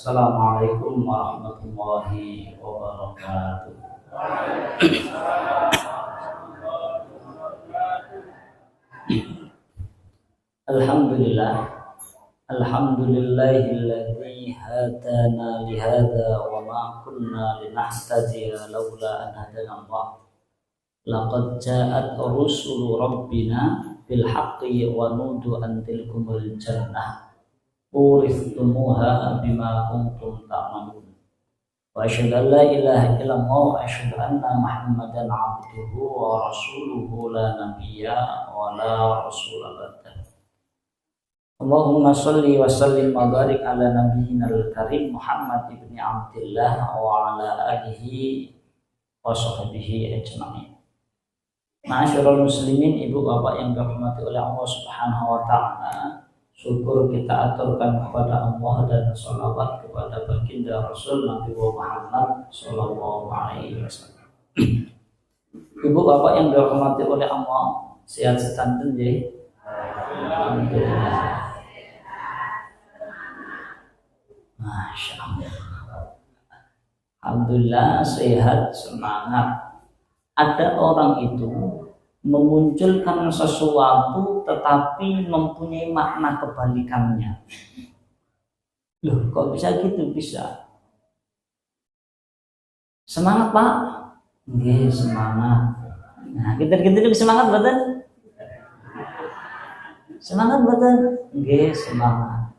Assalamualaikum warahmatullahi wabarakatuh. Alhamdulillah, alhamdulillahilladzi hadana lihada wa ma kunna linahtadiya laula an hadana Allah. Laqad ja'at rusulu rabbina bil haqqi wa nudu an tilkumul jannah uristumuha bima kuntum ta'malun. Wa asyhadu an la ilaha illallah wa asyhadu anna Muhammadan abduhu wa rasuluhu la nabiyya wa la rasula ba'dah. Allahumma shalli wa sallim wa barik ala nabiyyinal karim Muhammad ibni Abdillah wa ala alihi wa sahbihi ajma'in. Ma'asyiral muslimin, ibu bapak yang dirahmati oleh Allah Subhanahu wa taala, syukur kita aturkan kepada Allah dan sholawat kepada baginda Rasul Nabi Muhammad sallallahu alaihi wasallam. Ibu bapak yang dirahmati oleh Allah, sehat sedanten nggih? Alhamdulillah. Masya Allah. Alhamdulillah sehat, semangat. Ada orang itu memunculkan sesuatu tetapi mempunyai makna kebalikannya. Loh, kok bisa gitu? Bisa. Semangat Pak? Nggih, semangat. Nah, kita semangat betul? Semangat betul? Nggih, semangat.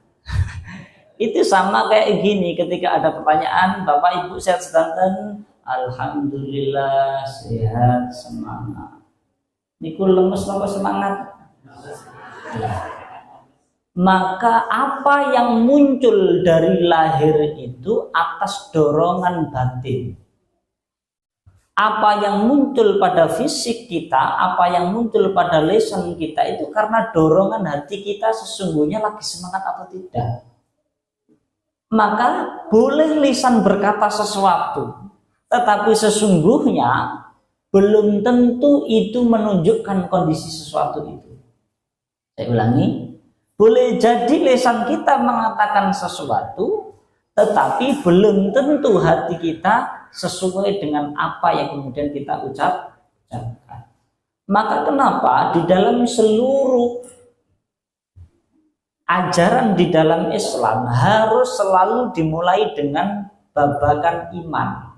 Itu sama kayak gini, ketika ada pertanyaan, Bapak Ibu sehat sedanten? Alhamdulillah sehat, semangat. Niku lemes napa semangat? Maka apa yang muncul dari lahir itu atas dorongan batin. Apa yang muncul pada fisik kita, apa yang muncul pada lisan kita itu karena dorongan hati kita sesungguhnya lagi semangat atau tidak. Maka boleh lisan berkata sesuatu, tetapi sesungguhnya belum tentu itu menunjukkan kondisi sesuatu itu. Saya ulangi, boleh jadi lisan kita mengatakan sesuatu, tetapi belum tentu hati kita sesuai dengan apa yang kemudian kita ucapkan. Maka kenapa di dalam seluruh ajaran di dalam Islam harus selalu dimulai dengan babakan iman.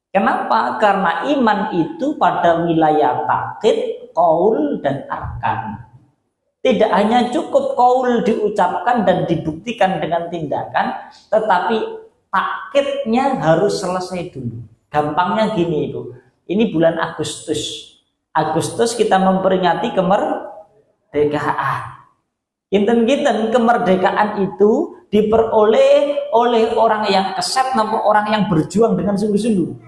Kenapa? Karena iman itu pada wilayah takkid, qaul, dan arkan. Tidak hanya cukup qaul diucapkan dan dibuktikan dengan tindakan, tetapi takkidnya harus selesai dulu. Gampangnya gini Ibu, ini bulan Agustus. Agustus kita memperingati kemerdekaan. Kinten-kinten kemerdekaan itu diperoleh oleh orang yang keset namun orang yang berjuang dengan sungguh-sungguh.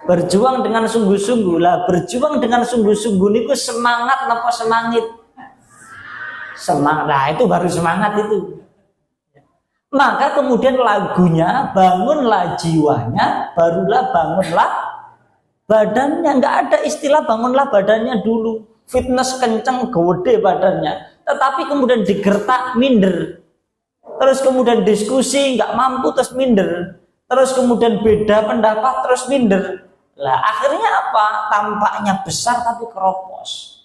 Berjuang dengan sungguh-sungguh lah, berjuang dengan sungguh-sungguh niku semangat napa semangit? Semangat. Nah, itu baru semangat itu. Maka kemudian lagunya bangunlah jiwanya, barulah bangunlah badannya. Enggak ada istilah bangunlah badannya dulu. Fitness kenceng gede badannya, tetapi kemudian digertak minder. Terus kemudian diskusi enggak mampu terus minder. Terus kemudian beda pendapat terus minder. Lah akhirnya apa? Tampaknya besar tapi keropos.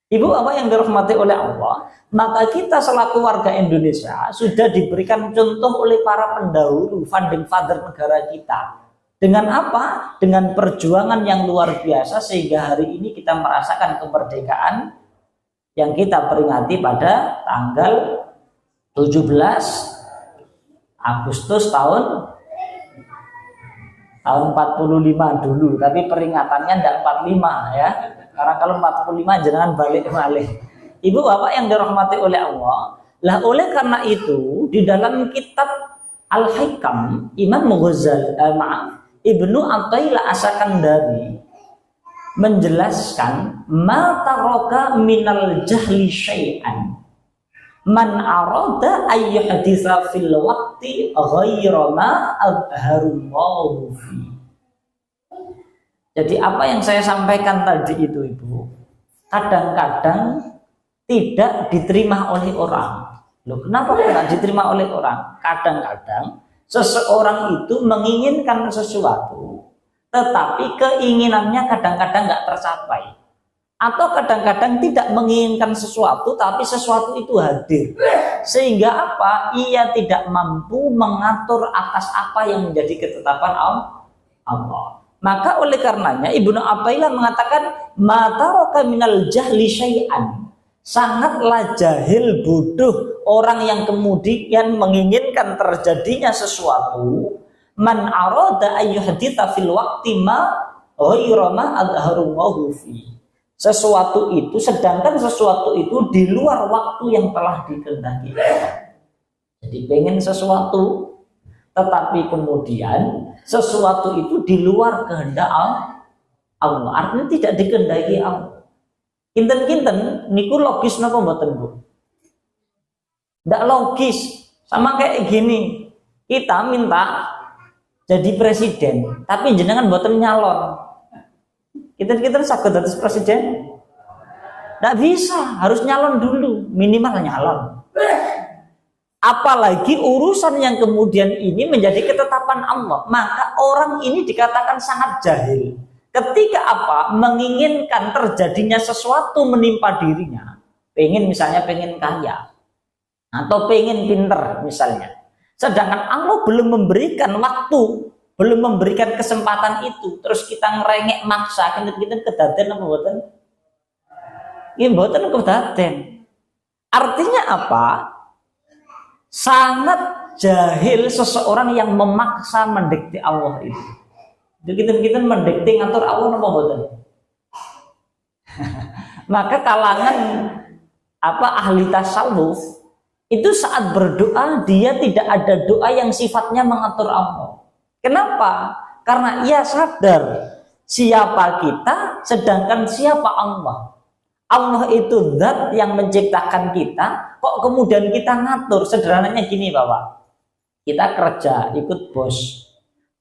Ibu apa yang dirahmati oleh Allah, maka kita selaku warga Indonesia sudah diberikan contoh oleh para pendahulu, founding father negara kita. Dengan apa? Dengan perjuangan yang luar biasa sehingga hari ini kita merasakan kemerdekaan yang kita peringati pada tanggal 17 Agustus tahun 45 dulu, tapi peringatannya tidak 45 ya. Karena kalau 45 jangan balik-balik. Ibu bapak yang dirahmati oleh Allah, lah oleh karena itu di dalam kitab Al-Hikam Imam Ibnu Athaillah As-Sakandari menjelaskan ma taraka minal jahli syai'an man arada ayyuhditsa fil waqti ghayra ma abharullahu fi. Jadi apa yang saya sampaikan tadi itu Ibu, kadang-kadang tidak diterima oleh orang. Loh, kenapa kok nggak diterima oleh orang? Kadang-kadang seseorang itu menginginkan sesuatu, tetapi keinginannya kadang-kadang nggak tercapai. Atau kadang-kadang tidak menginginkan sesuatu, tapi sesuatu itu hadir. Sehingga apa? Ia tidak mampu mengatur atas apa yang menjadi ketetapan Allah. Maka oleh karenanya Ibnu Athaillah mengatakan, "Mataraka minal jahli syai'an." Sangatlah jahil, bodoh orang yang kemudian menginginkan terjadinya sesuatu. Man arada ayyuhditha fil waqti ma ghayra ma adharallahu fi. Sesuatu itu, sedangkan sesuatu itu di luar waktu yang telah dikehendaki. Jadi pengen sesuatu, tetapi kemudian sesuatu itu di luar kehendak Allah. Artinya tidak dikehendaki Allah. Kinten-kinten niku logis napa mboten, Bu? Ndak logis. Sama kayak gini. Kita minta jadi presiden, tapi jenengan mboten nyalon. Kita sakit atas presiden, nggak bisa, harus nyalon dulu, minimal nyalon. Apalagi urusan yang kemudian ini menjadi ketetapan Allah, maka orang ini dikatakan sangat jahil. Ketika apa? Menginginkan terjadinya sesuatu menimpa dirinya, misalnya pengen kaya, atau pengen pinter misalnya. Sedangkan Allah belum memberikan waktu, belum memberikan kesempatan itu, terus kita ngerengek maksa, kita kedaden apa mboten? Nggih mboten kedaden. Artinya apa? Sangat jahil seseorang yang memaksa mendikte Allah itu. Jadi kita mendikte ngatur Allah apa mboten? Maka kalangan ahli tasawuf itu saat berdoa dia tidak ada doa yang sifatnya mengatur Allah. Kenapa? Karena ia sadar siapa kita, sedangkan siapa Allah. Allah itu zat yang menciptakan kita, kok kemudian kita ngatur. Sederhananya gini Bapak, kita kerja ikut bos,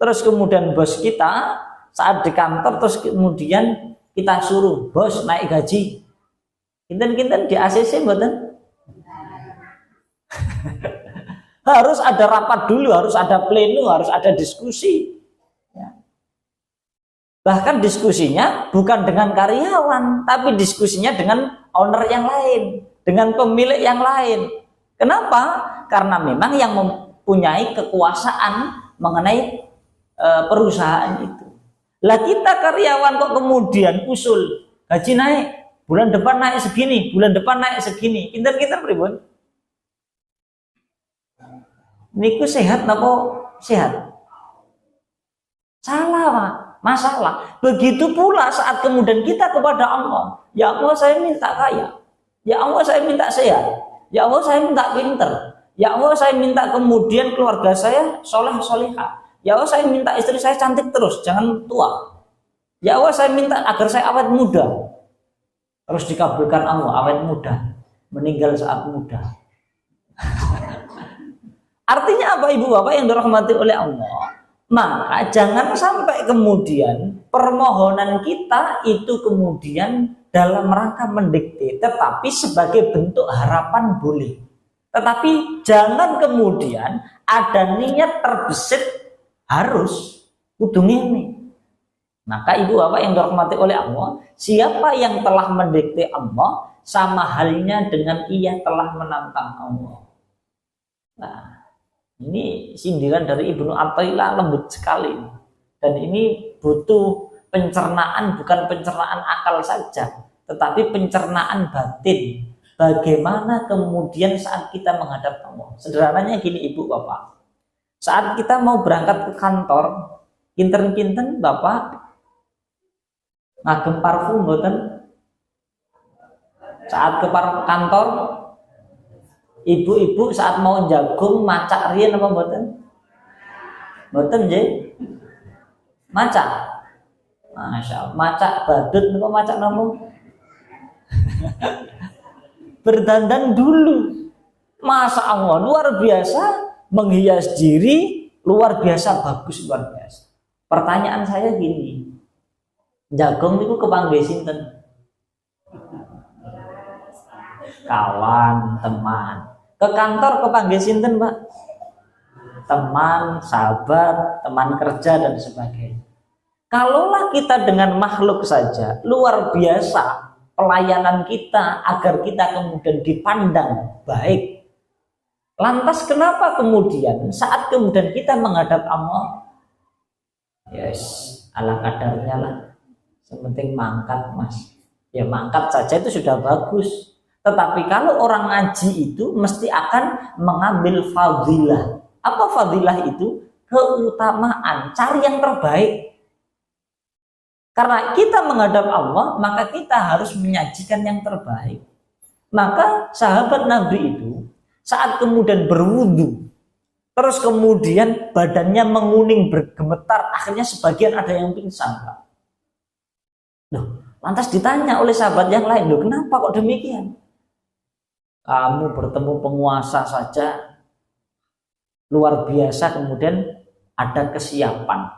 terus kemudian bos kita saat di kantor, terus kemudian kita suruh bos naik gaji. Kinten-kinten di ACC mboten? Harus ada rapat dulu, harus ada pleno, harus ada diskusi. Ya. Bahkan diskusinya bukan dengan karyawan, tapi diskusinya dengan owner yang lain, dengan pemilik yang lain. Kenapa? Karena memang yang mempunyai kekuasaan mengenai perusahaan itu. Lah kita karyawan kok kemudian usul gaji naik, bulan depan naik segini, bulan depan naik segini. Kinten-kinten pripun? Niku sehat napa sehat? Salah, Pak. Masalah. Begitu pula saat kemudian kita kepada Allah, ya Allah saya minta kaya, ya Allah saya minta sehat, ya Allah saya minta pinter, ya Allah saya minta kemudian keluarga saya soleh solehah, ya Allah saya minta istri saya cantik terus, jangan tua, ya Allah saya minta agar saya awet muda. Terus dikabulkan Allah, awet muda, meninggal saat muda. Artinya apa Ibu Bapak yang dirahmati oleh Allah? Maka jangan sampai kemudian permohonan kita itu kemudian dalam rangka mendikte, tetapi sebagai bentuk harapan boleh. Tetapi jangan kemudian ada niat terbesit harus kudu ini. Maka Ibu Bapak yang dirahmati oleh Allah, siapa yang telah mendikte Allah sama halnya dengan ia telah menantang Allah. Nah, ini sindiran dari Ibnu Athaillah lembut sekali. Dan ini butuh pencernaan, bukan pencernaan akal saja, tetapi pencernaan batin. Bagaimana kemudian saat kita menghadap Allah. Sederhananya gini Ibu Bapak, saat kita mau berangkat ke kantor, kinten-kinten Bapak ngagem parfum mboten? Saat ke kantor, ibu-ibu saat mau jagung macak riyen apa mboten? Mboten nggih. Macak. Masya Allah, macak badut napa macak napa? Berdandan dulu. Masya Allah, luar biasa menghias diri, luar biasa bagus, luar biasa. Pertanyaan saya gini, jagung itu kepanggih sinten? Kawan, teman. Ke kantor kepanggil sinten, Pak? Teman, sahabat, teman kerja dan sebagainya. Kalaulah kita dengan makhluk saja luar biasa pelayanan kita agar kita kemudian dipandang baik. Lantas kenapa kemudian saat kemudian kita menghadap Allah, yes, ala kadarnya lah, sepenting mangkat mas, ya mangkat saja itu sudah bagus. Tetapi kalau orang ngaji itu mesti akan mengambil fadilah. Apa fadilah itu? Keutamaan, cari yang terbaik. Karena kita menghadap Allah, maka kita harus menyajikan yang terbaik. Maka sahabat Nabi itu saat kemudian berwudu, terus kemudian badannya menguning bergemetar, akhirnya sebagian ada yang pingsan. Loh, lantas ditanya oleh sahabat yang lain, loh kenapa kok demikian? Kamu bertemu penguasa saja luar biasa, kemudian ada kesiapan.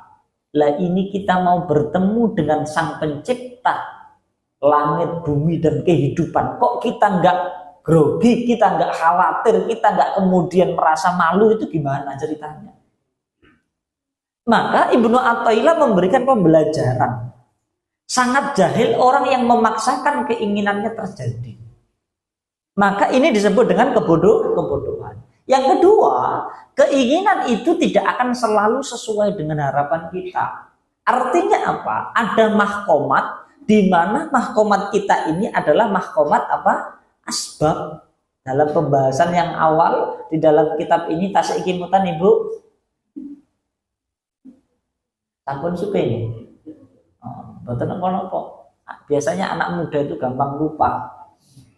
Lah ini kita mau bertemu dengan Sang Pencipta langit, bumi, dan kehidupan. Kok kita nggak grogi, kita nggak khawatir, kita nggak kemudian merasa malu, itu gimana ceritanya? Maka Ibnu Athaillah memberikan pembelajaran. Sangat jahil orang yang memaksakan keinginannya terjadi. Maka ini disebut dengan kebodohan. Yang kedua, keinginan itu tidak akan selalu sesuai dengan harapan kita. Artinya apa? Ada mahkomat, di mana mahkomat kita ini adalah mahkomat apa? Asbab. Dalam pembahasan yang awal di dalam kitab ini tasik kimutan Ibu. Sampun suka ini. Betul apa? Biasanya anak muda itu gampang lupa.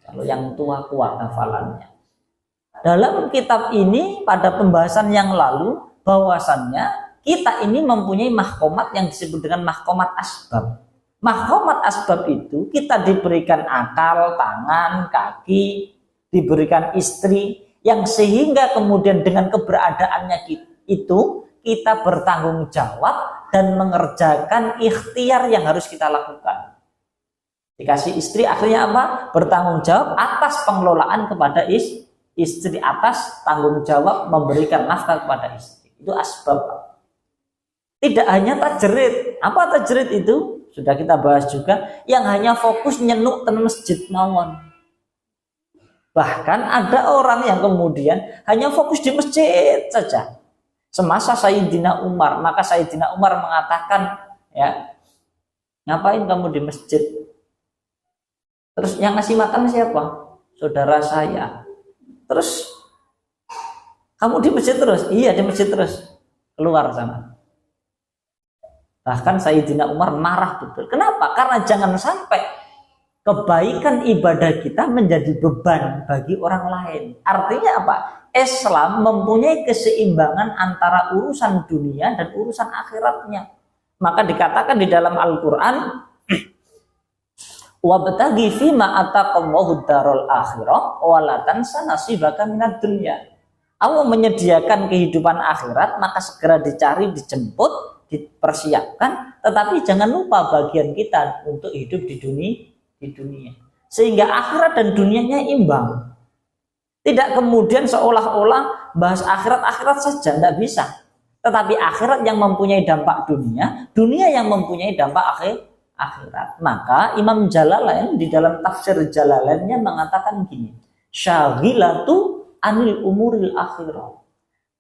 Kalau yang tua kuat hafalannya. Dalam kitab ini pada pembahasan yang lalu bahwasannya kita ini mempunyai mahkomat yang disebut dengan mahkomat asbab. Mahkomat asbab itu kita diberikan akal, tangan, kaki, diberikan istri yang sehingga kemudian dengan keberadaannya itu kita bertanggung jawab dan mengerjakan ikhtiar yang harus kita lakukan. Dikasih istri akhirnya apa? Bertanggung jawab atas pengelolaan kepada istri, atas tanggung jawab memberikan nafkah kepada istri. Itu asbab. Tidak hanya tajrid. Apa tajrid itu? Sudah kita bahas juga. Yang hanya fokus nyenuk ten masjid mawon. Bahkan ada orang yang kemudian hanya fokus di masjid saja. Semasa Sayyidina Umar, maka Sayyidina Umar mengatakan, ya, ngapain kamu di masjid? Terus yang ngasih makan siapa? Saudara saya. Terus kamu di masjid terus? Iya, di masjid terus. Keluar sana. Bahkan Sayyidina Umar marah betul. Kenapa? Karena jangan sampai kebaikan ibadah kita menjadi beban bagi orang lain. Artinya apa? Islam mempunyai keseimbangan antara urusan dunia dan urusan akhiratnya. Maka dikatakan di dalam Al-Quran, wabtaghi fima ataqallahu darul akhirah wa la tansa nasibaka minad dunya. Allah menyediakan kehidupan akhirat, maka segera dicari, dijemput, dipersiapkan, tetapi jangan lupa bagian kita untuk hidup di dunia. Sehingga akhirat dan dunianya imbang. Tidak kemudian seolah-olah bahas akhirat saja, tidak bisa. Tetapi akhirat yang mempunyai dampak dunia, dunia yang mempunyai dampak akhirat. Maka Imam Jalalain di dalam tafsir Jalalainnya mengatakan gini, syaghilatu anil umuril akhirah.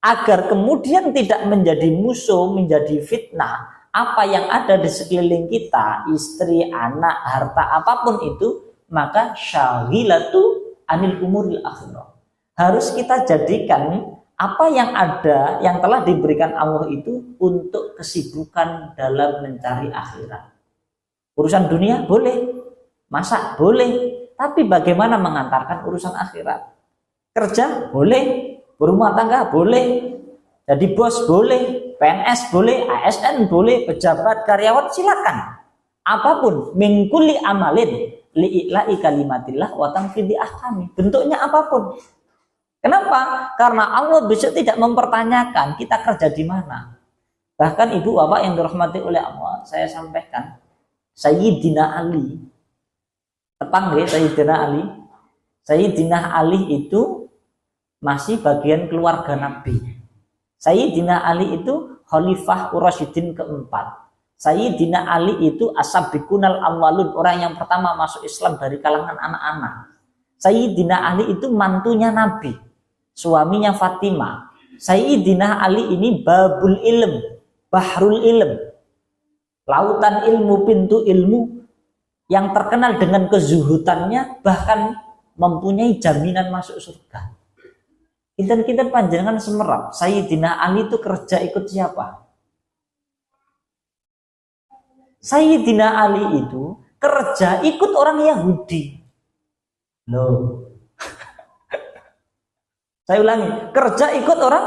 Agar kemudian tidak menjadi musuh, menjadi fitnah apa yang ada di sekeliling kita, istri, anak, harta, apapun itu, maka syaghilatu anil umuril akhirah. Harus kita jadikan apa yang ada, yang telah diberikan Allah itu untuk kesibukan dalam mencari akhirat. Urusan dunia boleh, masak boleh, tapi bagaimana mengantarkan urusan akhirat? Kerja boleh, berumah tangga boleh, jadi bos boleh, PNS boleh, ASN boleh, pejabat, karyawan silakan. Apapun, min kulli amalin li'ila'i kalimatillah wa tanfidhi ahkami. Bentuknya apapun. Kenapa? Karena Allah besok tidak mempertanyakan kita kerja di mana. Bahkan ibu bapak yang dirahmati oleh Allah, saya sampaikan, Sayyidina Ali, tepang ya Sayyidina Ali. Sayyidina Ali itu masih bagian keluarga Nabi. Sayyidina Ali itu Khalifah Ur-Rasyidin keempat. Sayyidina Ali itu as-sabiqunal awwalun, orang yang pertama masuk Islam dari kalangan anak-anak. Sayyidina Ali itu mantunya Nabi, suaminya Fatimah. Sayyidina Ali ini babul ilm, bahrul ilm, lautan ilmu, pintu ilmu, yang terkenal dengan kezuhutannya, bahkan mempunyai jaminan masuk surga. Kita panjenengan semerap, Sayyidina Ali itu kerja ikut siapa? Sayyidina Ali itu kerja ikut orang Yahudi. Loh. Saya ulangi, kerja ikut orang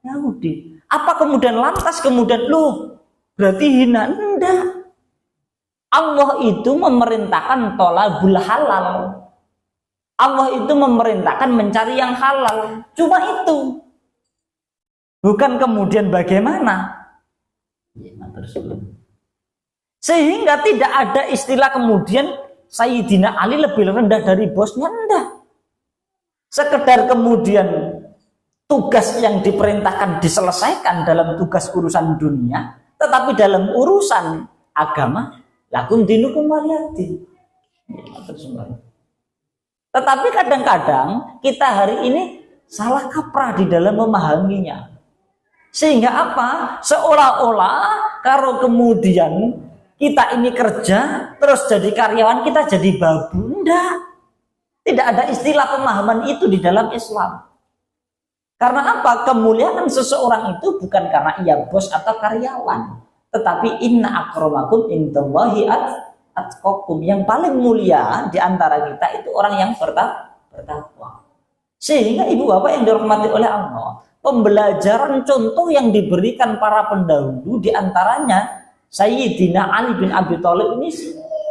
Yahudi. Apa kemudian lantas kemudian loh, berarti hina? Enggak. Allah itu memerintahkan tolabul halal. Allah itu memerintahkan mencari yang halal. Cuma itu. Bukan kemudian bagaimana. Sehingga tidak ada istilah kemudian Sayyidina Ali lebih rendah dari bosnya. Enggak. Sekedar kemudian tugas yang diperintahkan diselesaikan dalam tugas urusan dunia. Tetapi dalam urusan agama, lakum dinukum waliyadin. Tetapi kadang-kadang kita hari ini salah kaprah di dalam memahaminya. Sehingga apa? Seolah-olah kalau kemudian kita ini kerja terus jadi karyawan, kita jadi babu. Enggak. Tidak ada istilah pemahaman itu di dalam Islam. Karena apa? Kemuliaan seseorang itu bukan karena ia bos atau karyawan, tetapi inna akramakum indallahi atqakum. Yang paling mulia di antara kita itu orang yang bertakwa. Sehingga ibu bapak yang dirahmati oleh Allah, pembelajaran contoh yang diberikan para pendahulu, di antaranya Sayyidina Ali bin Abi Thalib ini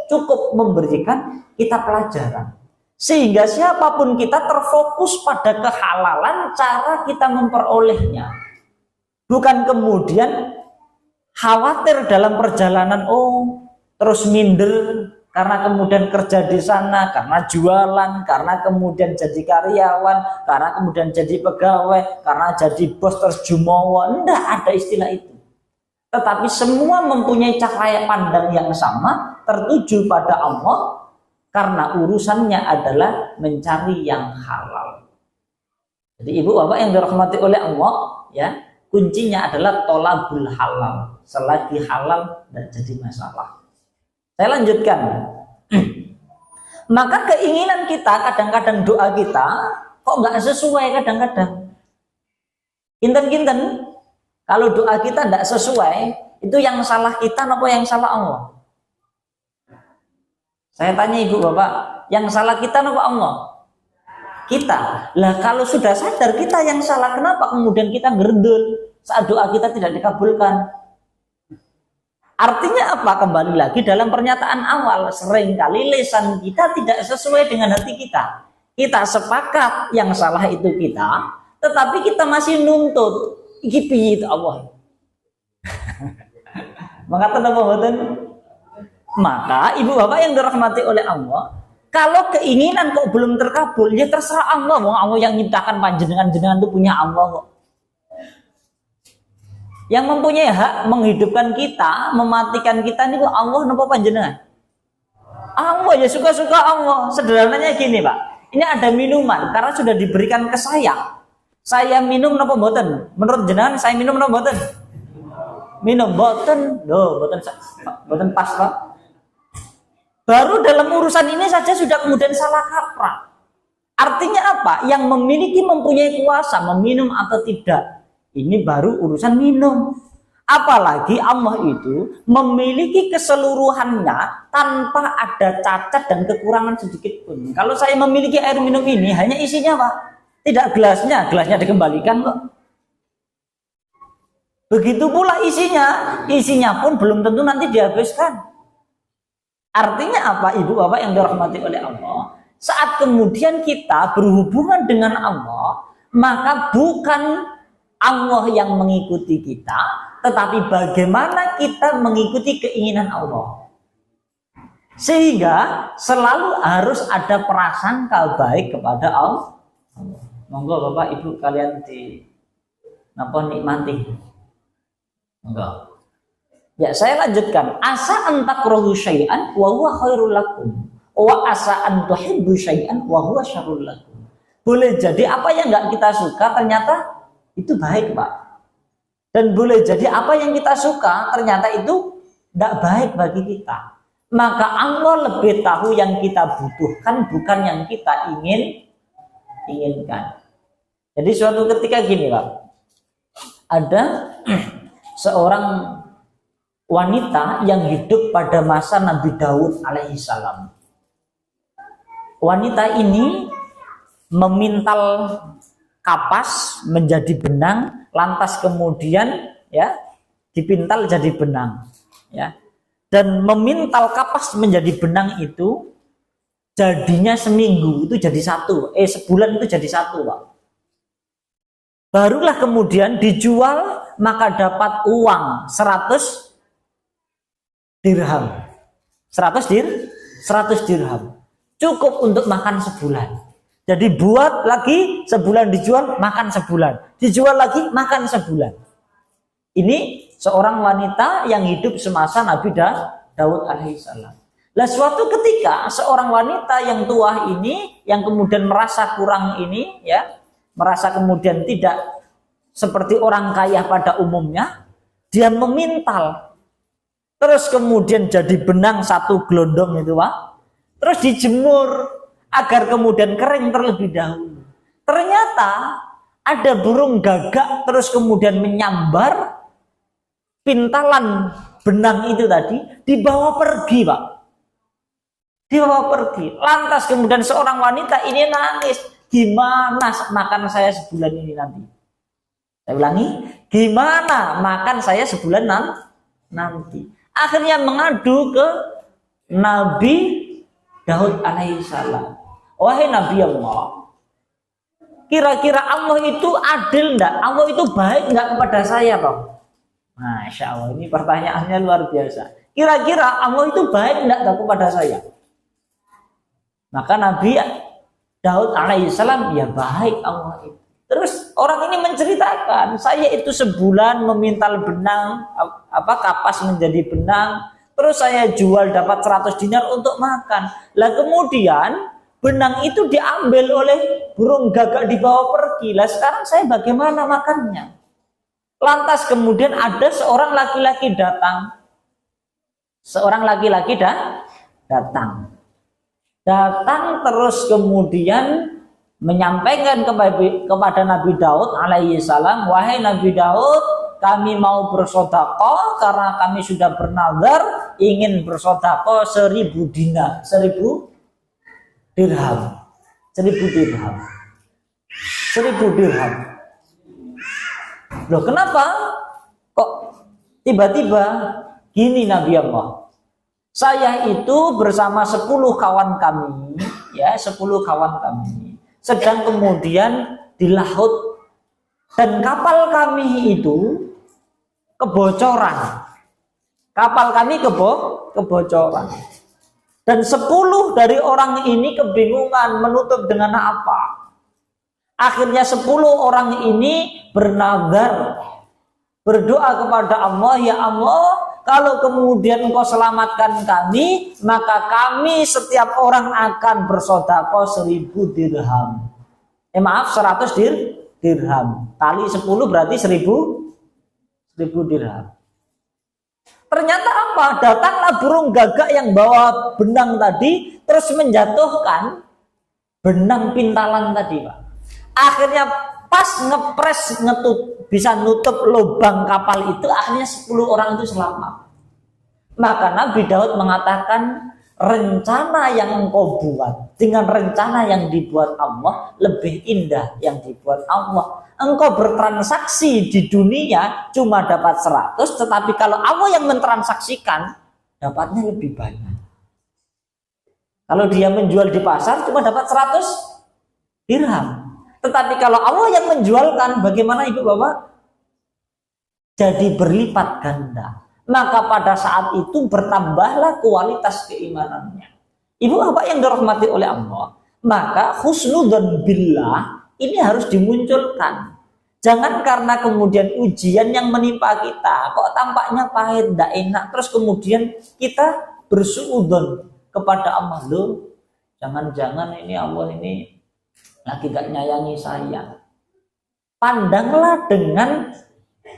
cukup memberikan kita pelajaran. Sehingga siapapun kita terfokus pada kehalalan cara kita memperolehnya. Bukan kemudian khawatir dalam perjalanan, terus minder karena kemudian kerja di sana, karena jualan, karena kemudian jadi karyawan, karena kemudian jadi pegawai, karena jadi bos terus jumawa. Enggak ada istilah itu. Tetapi semua mempunyai cahaya pandang yang sama, tertuju pada Allah, karena urusannya adalah mencari yang halal. Jadi ibu bapak yang dirahmati oleh Allah, ya, kuncinya adalah tolabul halal. Selagi halal tidak jadi masalah. Saya lanjutkan. Maka keinginan kita, kadang-kadang doa kita kok nggak sesuai kadang-kadang. Kinten-kinten, kalau doa kita tidak sesuai, itu yang salah kita apa yang salah Allah? Saya tanya ibu bapak, yang salah kita apa Allah? Kita. Lah kalau sudah sadar kita yang salah, kenapa kemudian kita ngerendul saat doa kita tidak dikabulkan? Artinya apa? Kembali lagi dalam pernyataan awal, seringkali lisan kita tidak sesuai dengan hati kita. Kita sepakat yang salah itu kita, tetapi kita masih nuntut. Iki piye itu Allah. Mengatakan apa mboten? Maka ibu bapak yang dirahmati oleh Allah, kalau keinginan kok belum terkabul, ya terserah Allah. Allah yang menciptakan panjenengan itu punya Allah kok. Yang mempunyai hak menghidupkan kita, mematikan kita ini kok Allah napa panjenengan? Allah, ya suka-suka Allah. Sederhananya gini Pak, ini ada minuman karena sudah diberikan ke saya. Saya minum napa mboten? Menurut jenengan saya minum napa mboten? Minum mboten. Loh, mboten pas Pak. Baru dalam urusan ini saja sudah kemudian salah kaprah. Artinya apa? Yang memiliki mempunyai kuasa meminum atau tidak. Ini baru urusan minum. Apalagi Allah itu memiliki keseluruhannya tanpa ada cacat dan kekurangan sedikit pun. Kalau saya memiliki air minum ini, hanya isinya Pak. Tidak gelasnya dikembalikan kok. Begitu pula isinya pun belum tentu nanti dihabiskan. Artinya apa ibu bapak yang dirahmati oleh Allah? Saat kemudian kita berhubungan dengan Allah, maka bukan Allah yang mengikuti kita, tetapi bagaimana kita mengikuti keinginan Allah. Sehingga selalu harus ada prasangka baik kepada Allah. Monggo Bapak Ibu kalian di napa nikmati. Enggak. Ya, saya lanjutkan. Asa an takrahu syai'an wa huwa khairul lakum. Wa asa an tuhibbu syai'an wa huwa syarrul lakum. Boleh jadi apa yang enggak kita suka ternyata itu baik, Pak. Dan boleh jadi apa yang kita suka ternyata itu enggak baik bagi kita. Maka Allah lebih tahu yang kita butuhkan, bukan yang kita inginkan. Jadi suatu ketika gini, Pak. Ada seorang wanita yang hidup pada masa Nabi Daud alaihissalam. Wanita ini memintal kapas menjadi benang, lantas kemudian ya dipintal jadi benang, ya. Dan memintal kapas menjadi benang itu jadinya seminggu itu jadi satu, sebulan itu jadi satu, Pak. Barulah kemudian dijual maka dapat uang 100 dirham. 100 dirham. Cukup untuk makan sebulan. Jadi buat lagi sebulan dijual, makan sebulan. Dijual lagi, makan sebulan. Ini seorang wanita yang hidup semasa Nabi Daud alaihissalam. Lah suatu ketika seorang wanita yang tua ini yang kemudian merasa kurang ini ya, merasa kemudian tidak seperti orang kaya pada umumnya, dia memintal. Terus kemudian jadi benang satu gelondong itu, Pak. Terus dijemur agar kemudian kering terlebih dahulu. Ternyata ada burung gagak terus kemudian menyambar pintalan benang itu tadi, dibawa pergi, Pak. Dibawa pergi. Lantas kemudian seorang wanita ini nangis, gimana makan saya sebulan ini nanti? Saya ulangi, gimana makan saya sebulan nanti? Akhirnya mengadu ke Nabi Daud alaihissalam. Wahai Nabi Allah, kira-kira Allah itu adil enggak? Allah itu baik enggak kepada saya, Pak? Masya Allah, ini pertanyaannya luar biasa. Kira-kira Allah itu baik enggak kepada saya? Maka Nabi Daud alaihissalam, ya baik Allah itu. Terus orang ini menceritakan, saya itu sebulan memintal benang, kapas menjadi benang, terus saya jual dapat 100 dinar untuk makan. Lah kemudian benang itu diambil oleh burung gagak dibawa pergi. Lah sekarang saya bagaimana makannya? Lantas kemudian ada seorang laki-laki datang. Seorang laki-laki datang. Datang terus kemudian menyampaikan kepada Nabi Daud alaihissalam, wahai Nabi Daud, kami mau bersedekah karena kami sudah bernazar ingin bersedekah 1000 dinar, 1000 dirham, 1000 dirham, 1000 dirham. Loh kenapa? Kok tiba-tiba gini Nabi Allah? Saya itu bersama 10 kawan kami, ya 10 kawan kami. Sedang kemudian di laut dan kapal kami itu kebocoran. Kapal kami kebocoran. Dan 10 dari orang ini kebingungan menutup dengan apa. Akhirnya 10 orang ini bernazar, berdoa kepada Allah, ya Allah, kalau kemudian Engkau selamatkan kami, maka kami setiap orang akan bersedekah 1000 dirham. 100 dirham. Kali 10 berarti 1000 dirham. Ternyata apa? Datanglah burung gagak yang bawa benang tadi, terus menjatuhkan benang pintalan tadi, Pak. Akhirnya pas ngepres bisa nutup lubang kapal itu, akhirnya 10 orang itu selamat. Maka Nabi Daud mengatakan, rencana yang engkau buat dengan rencana yang dibuat Allah lebih indah yang dibuat Allah. Engkau bertransaksi di dunia cuma dapat 100, tetapi kalau Allah yang mentransaksikan dapatnya lebih banyak. Kalau dia menjual di pasar cuma dapat 100 dirham. Tetapi kalau Allah yang menjualkan, bagaimana Ibu Bapak? Jadi berlipat ganda. Maka pada saat itu bertambahlah kualitas keimanannya. Ibu Bapak yang dirahmati oleh Allah, maka husnudzon billah Ini harus dimunculkan. Jangan karena kemudian ujian yang menimpa kita kok tampaknya pahit, tidak enak, terus kemudian kita bersuudzon kepada Allah. Loh, jangan-jangan ini Allah ini lagi gak nyayangi saya. Pandanglah dengan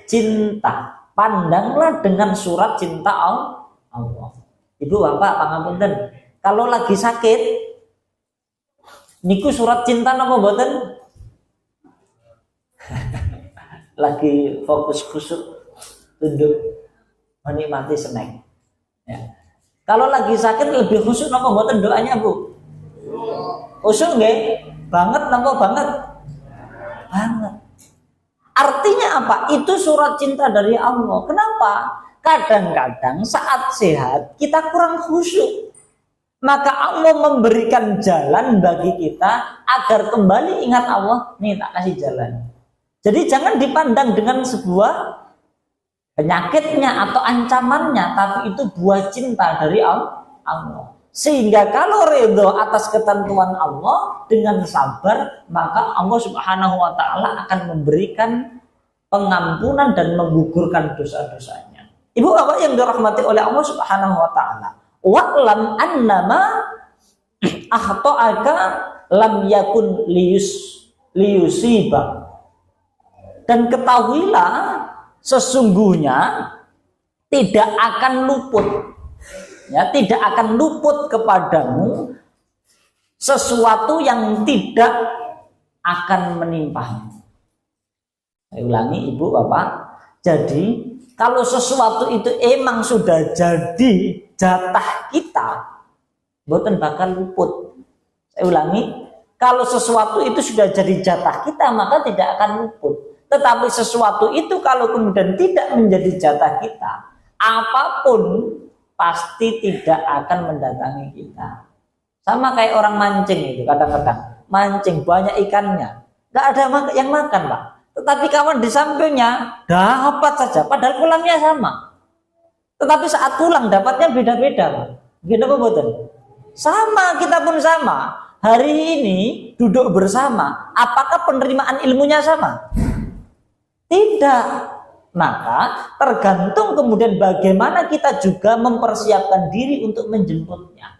cinta, pandanglah dengan surat cinta Allah. Ibu bapak pangapunten, kalau lagi sakit niku surat cinta napa mboten? Lagi fokus khusyuk tunduk menikmati snack ya. Kalau lagi sakit lebih khusyuk napa mboten doanya Bu? Khusyuk nggih? Banget napa banget? Banget. Artinya apa? Itu surat cinta dari Allah. Kenapa? Kadang-kadang saat sehat kita kurang khusyuk. Maka Allah memberikan jalan bagi kita agar kembali ingat Allah. Nih tak kasih jalan. Jadi jangan dipandang dengan sebuah penyakitnya atau ancamannya, tapi itu buah cinta dari Allah. Sehingga kalau ridho atas ketentuan Allah dengan sabar, maka Allah Subhanahu wa taala akan memberikan pengampunan dan menggugurkan dosa-dosanya. Ibu bapak yang dirahmati oleh Allah Subhanahu wa taala, wa'lam annama akhta'aka lam yakun liyusiba. Dan ketahuilah sesungguhnya tidak akan luput, ya, tidak akan luput kepadamu sesuatu yang tidak akan menimpa. Saya ulangi ibu bapak, jadi kalau sesuatu itu emang sudah jadi jatah kita, mboten bakal luput. Saya ulangi, kalau sesuatu itu sudah jadi jatah kita maka tidak akan luput. Tetapi sesuatu itu kalau kemudian tidak menjadi jatah kita, apapun pasti tidak akan mendatangi kita. Sama kayak orang mancing itu, kadang-kadang mancing banyak ikannya, nggak ada yang makan Pak. Tetapi kawan di sampingnya dapat saja, padahal pulangnya sama. Tetapi saat pulang dapatnya beda-beda Pak. Gitu apa betul? Sama, kita pun sama. Hari ini duduk bersama, apakah penerimaan ilmunya sama? Tidak. Maka tergantung kemudian bagaimana kita juga mempersiapkan diri untuk menjemputnya.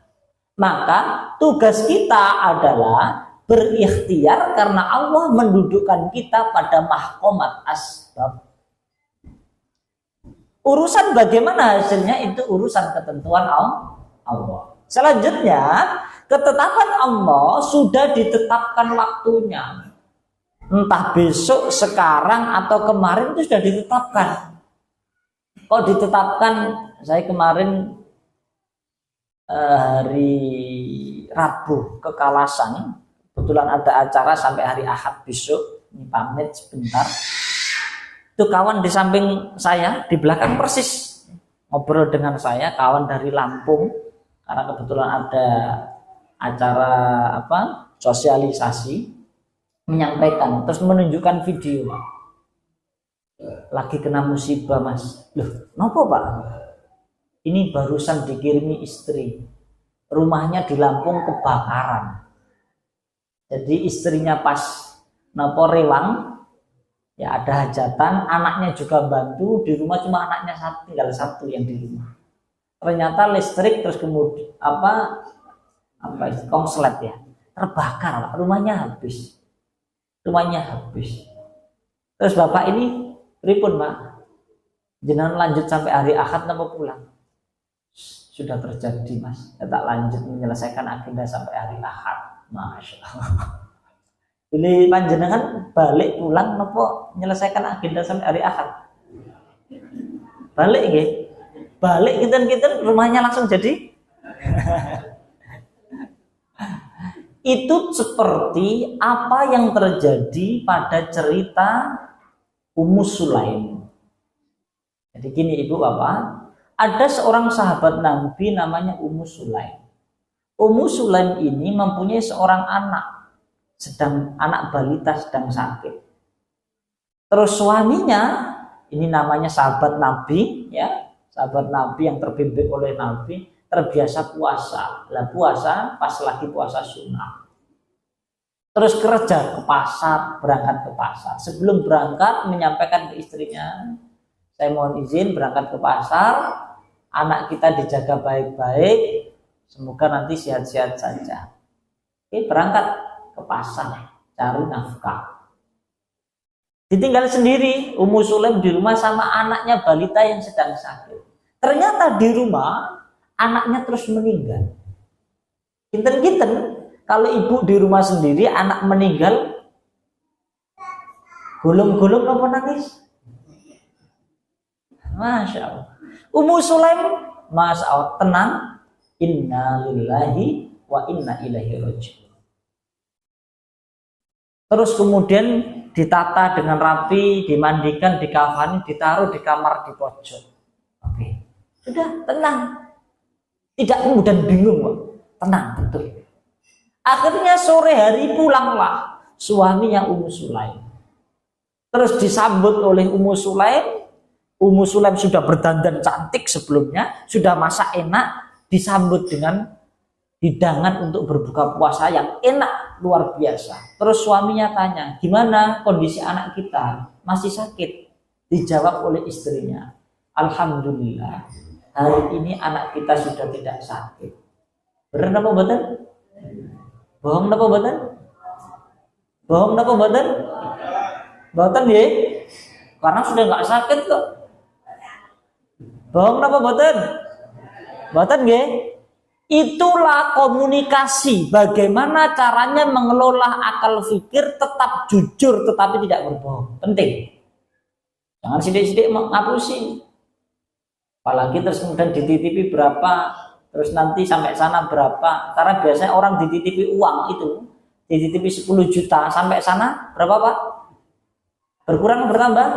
Maka tugas kita adalah berikhtiar karena Allah mendudukkan kita pada mahkomat asbab. Urusan bagaimana hasilnya itu urusan ketentuan Allah. Selanjutnya, ketetapan Allah sudah ditetapkan waktunya. Entah besok, sekarang, atau kemarin itu sudah ditetapkan. Kok ditetapkan? Saya kemarin hari Rabu ke Kalasan, kebetulan ada acara sampai hari Ahad besok. Ini pamit sebentar. Itu kawan di samping saya, di belakang persis ngobrol dengan saya, kawan dari Lampung, karena kebetulan ada acara sosialisasi. Menyampaikan, terus menunjukkan video, lagi kena musibah Mas. Loh, nopo Pak? Ini barusan dikirimi istri, rumahnya di Lampung kebakaran. Jadi istrinya pas nopo rewang, ya ada hajatan, anaknya juga bantu, di rumah cuma anaknya tinggal satu yang di rumah. Ternyata listrik terus kemudian konslet ya, terbakar Pak, rumahnya habis. Terus bapak ini pripun Pak? Jenengan lanjut sampai hari Ahad napa pulang? Sudah terjadi Mas. Ya, tak lanjut menyelesaikan agenda sampai hari Ahad. Masya Allah. Pilih panjenengan balik pulang napa menyelesaikan agenda sampai hari Ahad? Balik nggih. Balik kita rumahnya langsung jadi. Itu seperti apa yang terjadi pada cerita Ummu Sulaim. Jadi gini ibu bapak, ada seorang sahabat Nabi namanya Ummu Sulaim. Ummu Sulaim ini mempunyai seorang anak, anak balita sedang sakit. Terus suaminya, ini namanya sahabat Nabi, ya, sahabat Nabi yang terbimbing oleh Nabi, terbiasa puasa. Lah puasa pas lagi puasa sunnah. terus kerja ke pasar, berangkat ke pasar. Sebelum berangkat menyampaikan ke istrinya, saya mohon izin berangkat ke pasar, anak kita dijaga baik-baik, semoga nanti sehat-sehat saja. Oke, berangkat ke pasar, cari nafkah. Ditinggal sendiri, Ummu Sulaim di rumah sama anaknya balita yang sedang sakit. Ternyata di rumah anaknya terus meninggal. Kinten-kinten kalau ibu di rumah sendiri anak meninggal, gulung-gulung apa nangis? Masya Allah. Ummu Sulaim, Masya Allah, tenang. Inna lillahi wa inna ilaihi raji'un. Terus kemudian ditata dengan rapi, dimandikan, dikafani, ditaruh di kamar di pojok. Oke, sudah tenang. Tidak kemudian bingung, Pak. Tenang betul. Akhirnya sore hari pulanglah suaminya Ummu Sulaim. Terus disambut oleh Ummu Sulaim. Ummu Sulaim sudah berdandan cantik sebelumnya, sudah masak enak, disambut dengan hidangan untuk berbuka puasa yang enak luar biasa. Terus suaminya tanya, gimana kondisi anak kita? Masih sakit? Dijawab oleh istrinya, alhamdulillah, hari ini anak kita sudah tidak sakit. Benar apa betul? Bohong apa betul? Bohong apa betul? Betul ya? Karena sudah nggak sakit kok. Bohong apa betul? Betul ya? Itulah komunikasi, bagaimana caranya mengelola akal fikir tetap jujur tetapi tidak berbohong. Penting. Jangan sidik-sidik ngapusi. Apalagi terus kemudian dititipi berapa, terus nanti sampai sana berapa. Karena biasanya orang dititipi uang itu, dititipi 10 juta sampai sana berapa Pak? Berkurang bertambah?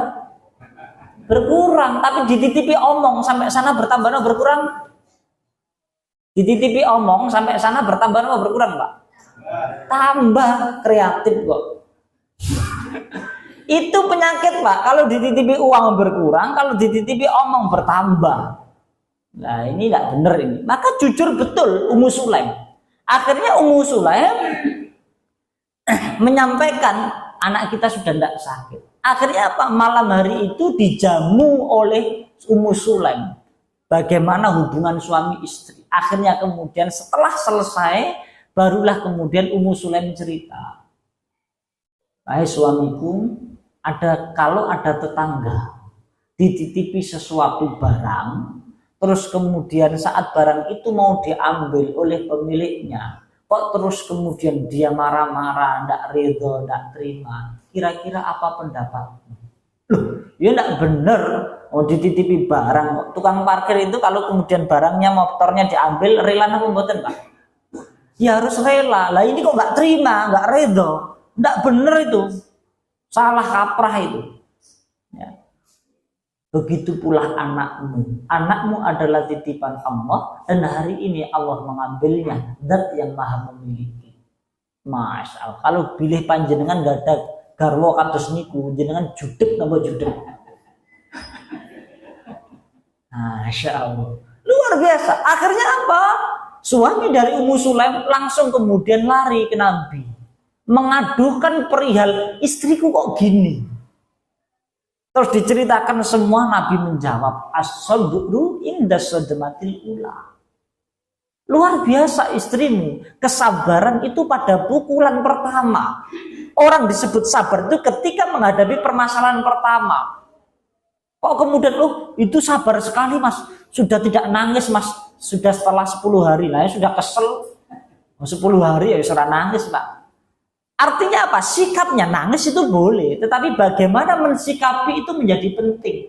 Berkurang. Tapi dititipi omong sampai sana bertambah atau berkurang? Dititipi omong sampai sana bertambah atau berkurang Pak? Tambah, kreatif kok. Itu penyakit Pak. Kalau dititipi uang berkurang, kalau dititipi omong bertambah. Nah ini tidak benar ini. Maka jujur betul Ummu Sulaim. Akhirnya Ummu Sulaim menyampaikan anak kita sudah tidak sakit. Akhirnya apa? Malam hari itu dijamu oleh Ummu Sulaim. Bagaimana hubungan suami istri. Akhirnya kemudian setelah selesai, barulah kemudian Ummu Sulaim cerita. Hai suamiku, kalau ada tetangga dititipi sesuatu barang, terus kemudian saat barang itu mau diambil oleh pemiliknya, kok terus kemudian dia marah-marah, tidak ridho, tidak terima, kira-kira apa pendapatmu? Loh, ya tidak benar. Mau dititipi barang, tukang parkir itu kalau kemudian barangnya motornya diambil, rela apa mboten Pak? Ya harus rela. Lah ini kok nggak terima, nggak ridho, tidak benar itu, salah kaprah itu. Ya. Begitu pula anakmu. Anakmu adalah titipan Allah dan hari ini Allah mengambilnya, Zat yang Maha memiliki. Masya Allah. Kalau pilih panjenengan gak ada garwa kados niku, jenengan judek napa judek. Masya Allah. Luar biasa. Akhirnya apa? Suami dari Ummu Sulaim langsung kemudian lari ke Nabi, mengadukan perihal istriku kok gini. Terus diceritakan semua, Nabi menjawab, as-sabru inda sadmatil ula. Luar biasa istrimu, kesabaran itu pada pukulan pertama. Orang disebut sabar itu ketika menghadapi permasalahan pertama. Kok kemudian, itu sabar sekali mas, sudah tidak nangis mas, sudah setelah 10 hari, lah ya sudah kesel, 10 hari ya sudah nangis pak. Artinya apa? Sikapnya nangis itu boleh, tetapi bagaimana mensikapi itu menjadi penting.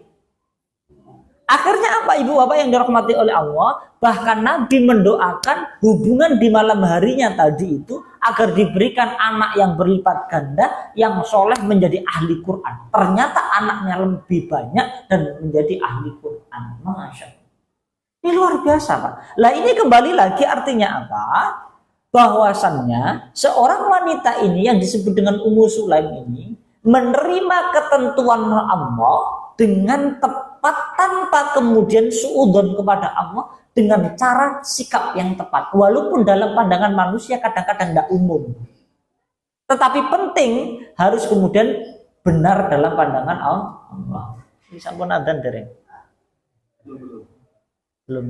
Akhirnya apa ibu bapak yang dirahmati oleh Allah? Bahkan Nabi mendoakan hubungan di malam harinya tadi itu agar diberikan anak yang berlipat ganda, yang soleh menjadi ahli Quran. Ternyata anaknya lebih banyak dan menjadi ahli Quran. Masya Allah. Ini luar biasa pak. Lah ini kembali lagi artinya apa? Bahwasannya seorang wanita ini yang disebut dengan Ummu Sulaim ini menerima ketentuan Allah dengan tepat tanpa kemudian suudzon kepada Allah dengan cara sikap yang tepat, walaupun dalam pandangan manusia kadang-kadang tidak umum, Tetapi penting harus kemudian benar dalam pandangan Allah. Ini sampun adzan dereng. Belum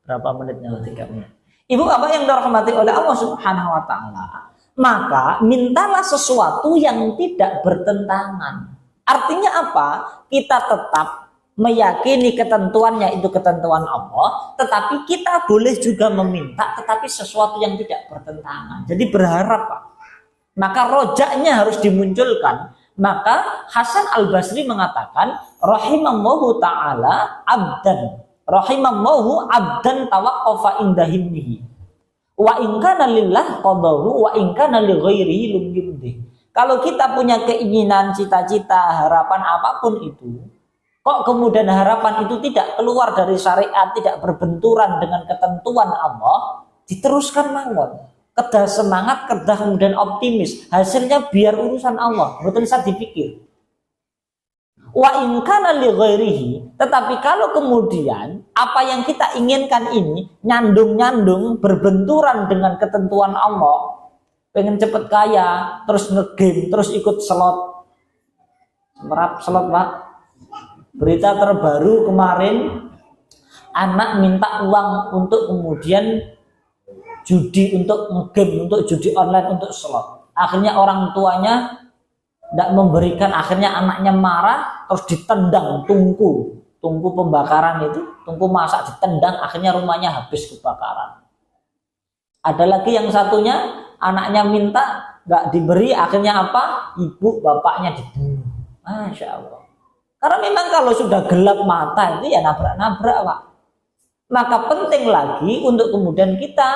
berapa menitnya? 3 menit. Ibu apa yang dirahmati oleh Allah Subhanahu wa taala, maka mintalah sesuatu yang tidak bertentangan. Artinya apa? Kita tetap meyakini ketentuannya itu ketentuan Allah, tetapi kita boleh juga meminta tetapi sesuatu yang tidak bertentangan. Jadi berharap, Pak. Maka rojaknya harus dimunculkan. Maka Hasan Al-Basri mengatakan rahimallahu ta'ala abdan tawaqqafa inda himnihi wa in kana lillah qadahu wa in kana li ghairihi lum yumdi. Kalau kita punya keinginan, cita-cita, harapan apapun itu, kok kemudian harapan itu tidak keluar dari syariat, tidak berbenturan dengan ketentuan Allah, diteruskan mawon. Kedah semangat, kedah kemudian optimis. Hasilnya biar urusan Allah, betul saya dipikir. Wa in kana li ghairihi, tetapi kalau kemudian apa yang kita inginkan ini nyandung-nyandung berbenturan dengan ketentuan Allah, pengen cepet kaya, terus ngegame, terus ikut slot. Merap slot, Pak. Berita terbaru kemarin, anak minta uang untuk kemudian judi, untuk ngegame, untuk judi online, untuk slot. Akhirnya orang tuanya tidak memberikan, akhirnya anaknya marah, terus ditendang tungku pembakaran itu, tungku masak ditendang, akhirnya rumahnya habis kebakaran. Ada lagi yang satunya, anaknya minta, nggak diberi, akhirnya apa? Ibu bapaknya dibunuh. Masya Allah. Karena memang kalau sudah gelap mata itu ya nabrak-nabrak, Pak. Maka penting lagi untuk kemudian kita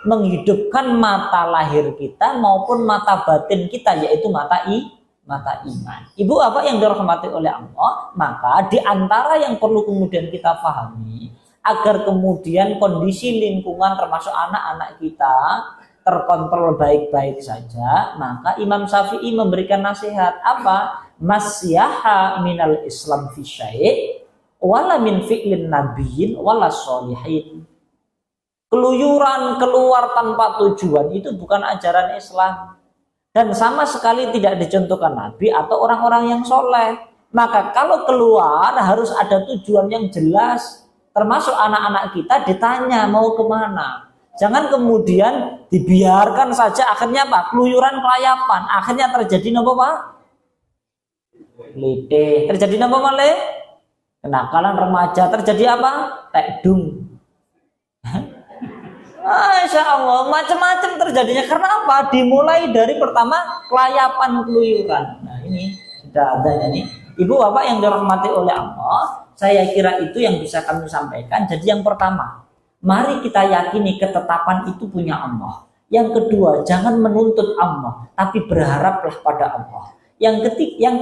menghidupkan mata lahir kita maupun mata batin kita, yaitu mata iman. Ibu apa yang dirahmati oleh Allah, maka di antara yang perlu kemudian kita pahami agar kemudian kondisi lingkungan termasuk anak-anak kita terkontrol baik-baik saja, maka Imam Syafi'i memberikan nasihat apa? Masyaha minal Islam fi syai' wala min fi'lin nabiyyin wala sholihin. Keluyuran keluar tanpa tujuan itu bukan ajaran Islam dan sama sekali tidak dicontohkan Nabi atau orang-orang yang soleh. Maka kalau keluar harus ada tujuan yang jelas, termasuk anak-anak kita ditanya mau kemana. Jangan kemudian dibiarkan saja, akhirnya apa? Keluyuran kelayapan, akhirnya terjadi apa, Pak? Lite. Terjadi apa, Male? Kenakalan remaja. Terjadi apa? Tekdung. Masya Allah, macam-macam terjadinya. Karena apa? Dimulai dari pertama kelayapan keluyuran. Nah ini sudah ada nih. Ibu bapak yang dirahmati oleh Allah, saya kira itu yang bisa kami sampaikan. Jadi yang pertama, mari kita yakini ketetapan itu punya Allah. Yang kedua, jangan menuntut Allah, tapi berharaplah pada Allah. Yang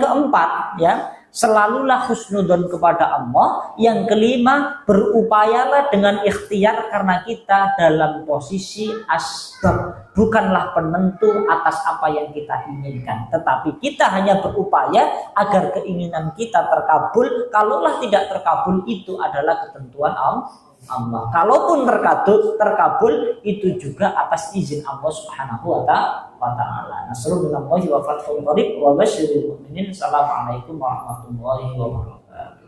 keempat, ya, selalulah husnudon kepada Allah. Yang kelima, berupayalah dengan ikhtiar karena kita dalam posisi asbab, bukanlah penentu atas apa yang kita inginkan, tetapi kita hanya berupaya agar keinginan kita terkabul. Kalaulah tidak terkabul, itu adalah ketentuan Allah. Kalaupun terkabul itu juga atas izin Allah Subhanahu wa ta'ala. Nasrul minallahi wa fathun qarib wa basyiril mu'minin. Assalamualaikum warahmatullahi wabarakatuh.